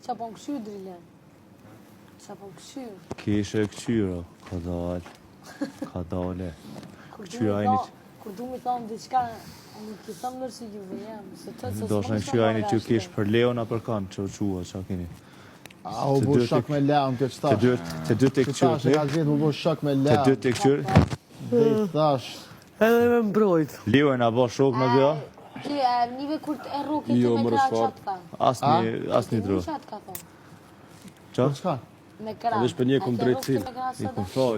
Qa po më këshyr, Drillen? Qa po më këshyr? Keshe këqyra, ka dale. Këqyrajnit. Kur du mi thonë diqka, nuk i thonë nërë si juve jam. Do shë në këqyrajnit që kesh për Leon a për kanë, që qua, qa keni. A u bo shak me Leon këtë qëta. Të dy të këqyrë. Qëta që ka gjithë u bo shak me Leon. Të dy të këqyrë. Dhe i thash. Edhe me mbrojt. Leon a bo shok në dhja? Ki, njëve kur të rrugë të me kra qatë ka. Asni dro. Qatë ka thonë. Qa? Qka? Me kra. Vesh për një kom drejtësin. I kom tho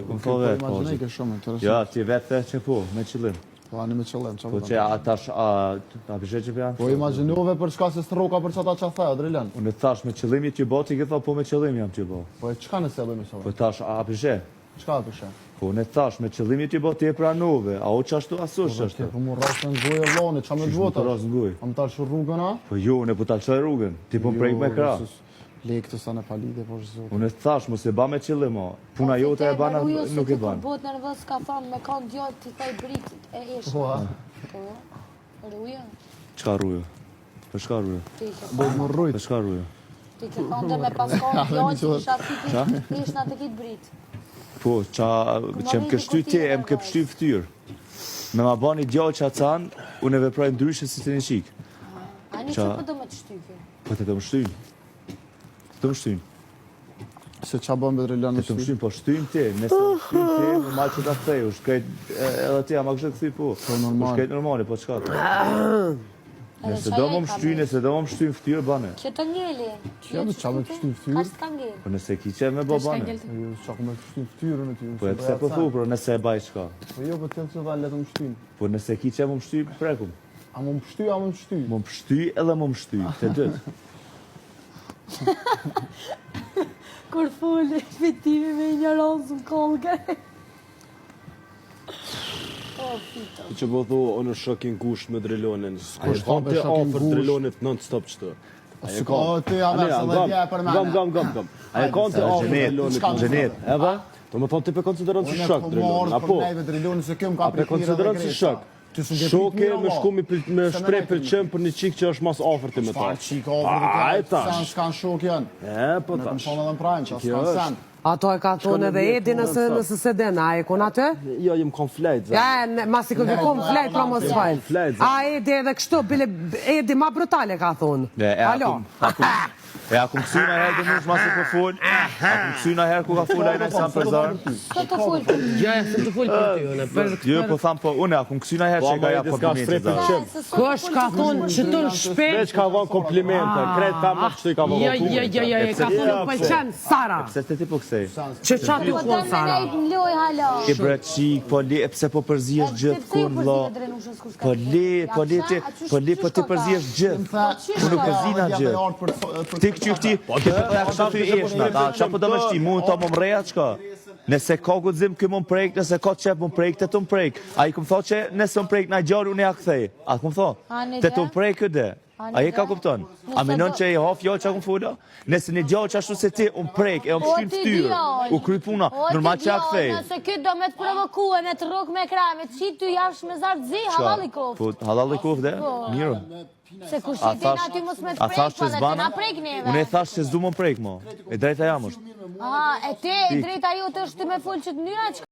vetë, po. Imaginaj ke shumë interesant. Ja, ti vetë the që po, me qëllim. Po ani me qëllim, Po që atash, a pishe që për janë? Po imaginuve për çka se s'troka për çata qa thea, Drillen. Unë thash me qëllimi që bo, ti këtho po me qëllim jam që bo. Po e qka nëse bëjmë Po shumë? tash, a pishe? Qka e përshem? Po unë thash me qëllimi që bo, ti e pranove, a o qashtu asush Ti qashtu? po mu rrasë në gojë e vloni, qa me Më dvota? të rasë nguj. Am talë që rrugën a? Po ju, unë e po talqoj rrugën, ti po më prejk me kra. Lek të sa në palide, po është zotë. Unë thash, mos e ba me qëllim, o. Puna jote e bana, nuk e ban. Kur bot nervos ka thonë me kanë djallë ti thaj britit e ishë. Po a? Po, rruja. Qka rrujo? Për shka rrujo? Ti ke Bojt më rrujt. Për shka rrujo? Ti ke thonë dhe me pas kanë djallë që isha ti ishë në të kitë brit. Po, që më kështy ti, e më ke pështy ftyrë. Me ma bani djallë që acan, unë e vepraj ndryshe si të një qikë. Ani që po do me të shtyke? Po të më shtynë. Të më shtynë. Se qa bën me Drillen në Të më shtynë, po shtynë ti. Nëse më shtynë ti, më malë që ta thej. U shkrejt, edhe ti, ama kështë këthy po. U shkrejt normali, po qka të. Nëse do më shtynë, nëse do më shtynë ftyrë, bane. Që të njeli. Që do qa me pështin ftyrë? Ka s'ka ngel. Po nëse ki qe me bo bane. Jo, qa ku me pështin ftyrën e ty. Po e pse po thu, pro nëse e baj qka. Po jo, po tëllë që dha letë më shtin. Po nëse ki qe më shty, prekum. A më pështy, a më pështy? Më pështy edhe më shty, të dytë. Kur full fitimi me ignorancë më kolge. O, fito. Që po thu, unë shokin kusht me Drillonin. A e Kusht kam hape të shokin ofër gusht. Drillonit non-stop qëtë. O, ti a versa dhe dje për mene. Gam. A e kam të ofër Drilonit Gjenet. Edhe? Do me thonë ti pe konsideron si Unë shok e po Drillonin, morë për apo? neve Drilloni se këm ka A pe konsideron si shok? Shoke me shku me shprej pëlqem për një qik që është mas ofër ti me ta. Farë qika ofër të A, e kërë, tash. sen s'kan shok janë. Po Me të më tash. thonë edhe në prajmë, që Kjo s'kan sen. Ato e ka thonë edhe Edi nëse se den, a e kon atë? Jo, jem konflejt, Ja, masi këtë kom flet, pra mos fajl. Flet, A Edi edhe kështu, bile Edi ma brutale ka thonë. Alo. A kum kësy në herë dhe mush masi po full? A kum kësy në herë ku ka full ajna i sam për zarë? Ka të full të një. Ja, se të full për ty, une. Jo, po tham po, une, a kum kësy në herë që e ka ja komplimente zarë? Kush ka thonë që të në shpet? Veç ka vonë komplimente, krejt ta më që i ka vonë Ja, ka thonë pëlqen Sara. Pse të ti po kësej? Që qa të Po thonë të Sara? me nejtë në loj hala. I bre qik, po le, pse po përzijesh gjithë kun, vlo? Po ti përzijesh gjithë. Unë nuk përzina gjithë. Ti këqyfti, kështu ty eshna, qa po do me shti, mu në to më mreja qka? Nëse ka gudzim kë më mprejk, nëse ka qep më mprejk, të të mprejk. A i këmë tho që nëse më mprejk në gjari, unë e a këthej. A këmë tho? Të të mprejk këde. A i ka kupton? A minon që i haf jo që a këmë fulla? Nëse një gjallë që ashtu se ti, unë prejk, e unë shtynë ftyrë, u kry puna, normal që a këthej. Nëse këtë do me të provokue, me të rok me kraj, me të qitë ty jash me zartë zi, halal i koftë. Po, halal i koftë, mirë. Se kur shqitin aty mos me të prejk, po dhe të na prejk neve. Unë e thash që s'du më prejk, mo. E drejta jam është. Aha, e te, drejta ju të është të me full që të njëra që